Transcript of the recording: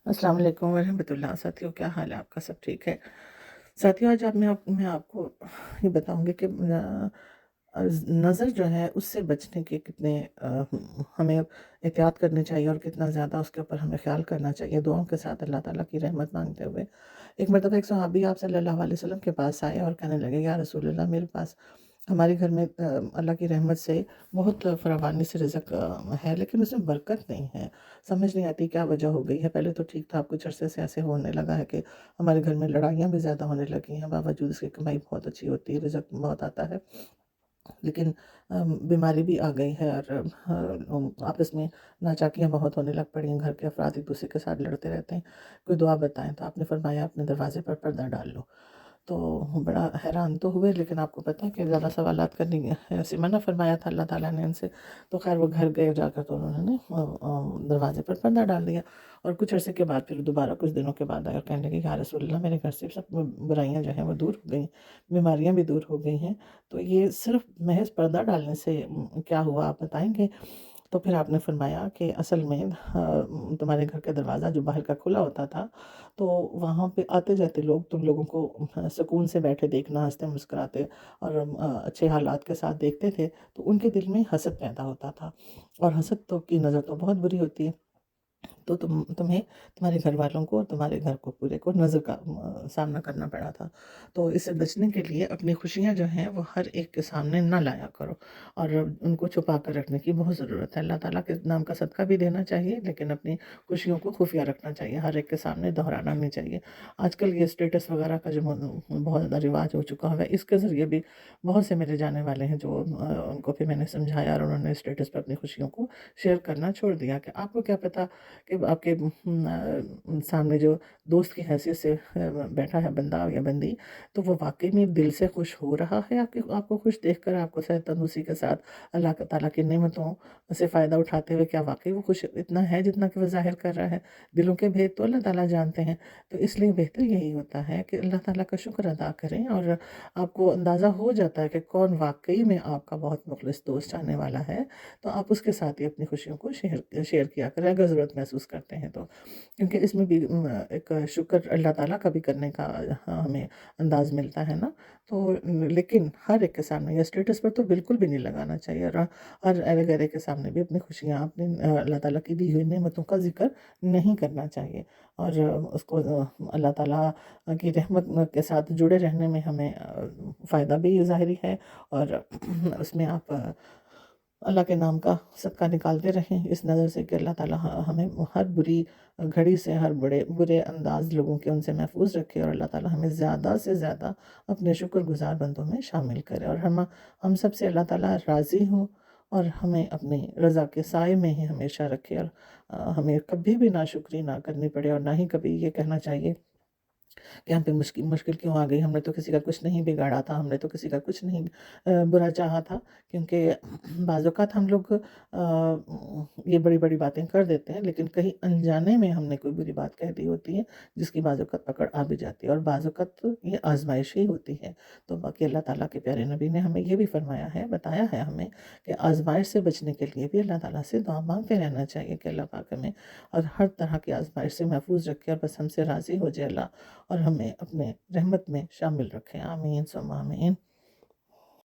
السلام علیکم ورحمۃ اللہ۔ ساتھیوں، کیا حال ہے آپ کا؟ سب ٹھیک ہے؟ ساتھیوں، آج میں آپ کو یہ بتاؤں گی کہ نظر جو ہے اس سے بچنے کے کتنے ہمیں احتیاط کرنی چاہیے، اور کتنا زیادہ اس کے اوپر ہمیں خیال کرنا چاہیے، دعاؤں کے ساتھ اللہ تعالیٰ کی رحمت مانگتے ہوئے۔ ایک مرتبہ ایک صحابی آپ صلی اللہ علیہ وسلم کے پاس آئے اور کہنے لگے، یا رسول اللہ، میرے پاس ہمارے گھر میں اللہ کی رحمت سے بہت فراوانی سے رزق ہے، لیکن اس میں برکت نہیں ہے۔ سمجھ نہیں آتی کیا وجہ ہو گئی ہے۔ پہلے تو ٹھیک تھا، کچھ عرصے سے ایسے ہونے لگا ہے کہ ہمارے گھر میں لڑائیاں بھی زیادہ ہونے لگی ہیں، باوجود اس کی کمائی بہت اچھی ہوتی ہے، رزق بہت آتا ہے، لیکن بیماری بھی آ گئی ہے، اور آپس میں ناچاکیاں بہت ہونے لگ پڑی ہیں، گھر کے افراد ایک دوسرے کے ساتھ لڑتے رہتے ہیں۔ کوئی دعا بتائیں، تو آپ نے فرمایا اپنے دروازے پر پردہ ڈال لو۔ تو بڑا حیران تو ہوئے، لیکن آپ کو پتہ ہے کہ زیادہ سوالات کرنے ایسے منع فرمایا تھا اللہ تعالیٰ نے ان سے۔ تو خیر وہ گھر گئے، جا کر تو انہوں نے دروازے پر پردہ ڈال دیا، اور کچھ عرصے کے بعد پھر دوبارہ کچھ دنوں کے بعد آئے اور کہنے لگے، یا رسول اللہ، میرے گھر سے سب برائیاں جو ہیں وہ دور ہو گئی، بیماریاں بھی دور ہو گئی ہیں، تو یہ صرف محض پردہ ڈالنے سے کیا ہوا، آپ بتائیں گے؟ تو پھر آپ نے فرمایا کہ اصل میں تمہارے گھر کا دروازہ جو باہر کا کھلا ہوتا تھا، تو وہاں پہ آتے جاتے لوگ تم لوگوں کو سکون سے بیٹھے دیکھنا، ہنستے مسکراتے اور اچھے حالات کے ساتھ دیکھتے تھے، تو ان کے دل میں حسد پیدا ہوتا تھا، اور حسد تو کی نظر تو بہت بری ہوتی ہے۔ تو تمہیں تمہارے گھر والوں کو اور تمہارے گھر کو پورے کو نظر کا سامنا کرنا پڑا تھا۔ تو اس سے بچنے کے لیے اپنی خوشیاں جو ہیں وہ ہر ایک کے سامنے نہ لایا کرو، اور ان کو چھپا کر رکھنے کی بہت ضرورت ہے۔ اللہ تعالیٰ کے نام کا صدقہ بھی دینا چاہیے، لیکن اپنی خوشیوں کو خفیہ رکھنا چاہیے، ہر ایک کے سامنے دہرانا نہیں چاہیے۔ آج کل یہ اسٹیٹس وغیرہ کا جو بہت زیادہ رواج ہو چکا ہے، اس کے ذریعے بھی بہت سے میرے جانے والے ہیں جو ان کو پھر میں نے سمجھایا، اور انہوں نے اسٹیٹس پر اپنی خوشیوں کو شیئر کرنا چھوڑ دیا، کہ آپ کو کیا پتہ کہ آپ کے سامنے جو دوست کی حیثیت سے بیٹھا ہے بندہ یا بندی، تو وہ واقعی میں دل سے خوش ہو رہا ہے آپ کو خوش دیکھ کر، آپ کو صحت تندرستی کے ساتھ اللہ تعالیٰ کی نعمتوں سے فائدہ اٹھاتے ہوئے، کیا واقعی وہ خوش اتنا ہے جتنا کہ وہ ظاہر کر رہا ہے؟ دلوں کے بھید تو اللہ تعالیٰ جانتے ہیں۔ تو اس لیے بہتر یہی ہوتا ہے کہ اللہ تعالیٰ کا شکر ادا کریں، اور آپ کو اندازہ ہو جاتا ہے کہ کون واقعی میں آپ کا بہت مخلص دوست آنے والا ہے، تو آپ اس کے ساتھ ہی اپنی خوشیوں کو شیئر کیا کریں اگر ضرورت محسوس کرتے ہیں تو، کیونکہ اس میں بھی ایک شکر اللہ تعالیٰ کا بھی کرنے کا ہمیں انداز ملتا ہے نا۔ تو لیکن ہر ایک کے سامنے یا اسٹیٹس پر تو بالکل بھی نہیں لگانا چاہیے، اور ہر ارے گرے کے سامنے بھی اپنی خوشیاں، اپنی اللہ تعالیٰ کی دی ہوئی نعمتوں کا ذکر نہیں کرنا چاہیے، اور اس کو اللہ تعالیٰ کی رحمت کے ساتھ جڑے رہنے میں ہمیں فائدہ بھی ظاہری ہے، اور اس میں آپ اللہ کے نام کا صدقہ نکالتے رہیں، اس نظر سے کہ اللہ تعالیٰ ہمیں ہر بری گھڑی سے، ہر برے انداز لوگوں کے ان سے محفوظ رکھے، اور اللہ تعالیٰ ہمیں زیادہ سے زیادہ اپنے شکر گزار بندوں میں شامل کرے، اور ہم سب سے اللہ تعالیٰ راضی ہوں، اور ہمیں اپنی رضا کے سائے میں ہی ہمیشہ رکھے، اور ہمیں کبھی بھی ناشکری نہ کرنی پڑے، اور نہ ہی کبھی یہ کہنا چاہیے کہ ہم پہ مشکل کیوں آ گئی، ہم نے تو کسی کا کچھ نہیں بگاڑا تھا، ہم نے تو کسی کا کچھ نہیں برا چاہا تھا۔ کیونکہ بعض اوقات ہم لوگ یہ بڑی بڑی باتیں کر دیتے ہیں، لیکن کہیں انجانے میں ہم نے کوئی بری بات کہہ دی ہوتی ہے، جس کی بعض اوقات پکڑ آ بھی جاتی ہے، اور بعض اوقات یہ آزمائش ہی ہوتی ہے۔ تو باقی اللہ تعالیٰ کے پیارے نبی نے ہمیں یہ بھی فرمایا ہے، بتایا ہے ہمیں، کہ آزمائش سے بچنے کے لیے بھی اللہ تعالیٰ سے دعا مانگتے رہنا چاہیے، کہ اللہ پاک ہمیں اور ہر طرح کی آزمائش سے محفوظ رکھے، اور بس ہم سے راضی ہو جائے اللہ، اور ہمیں اپنے رحمت میں شامل رکھیں۔ آمین ثم آمین۔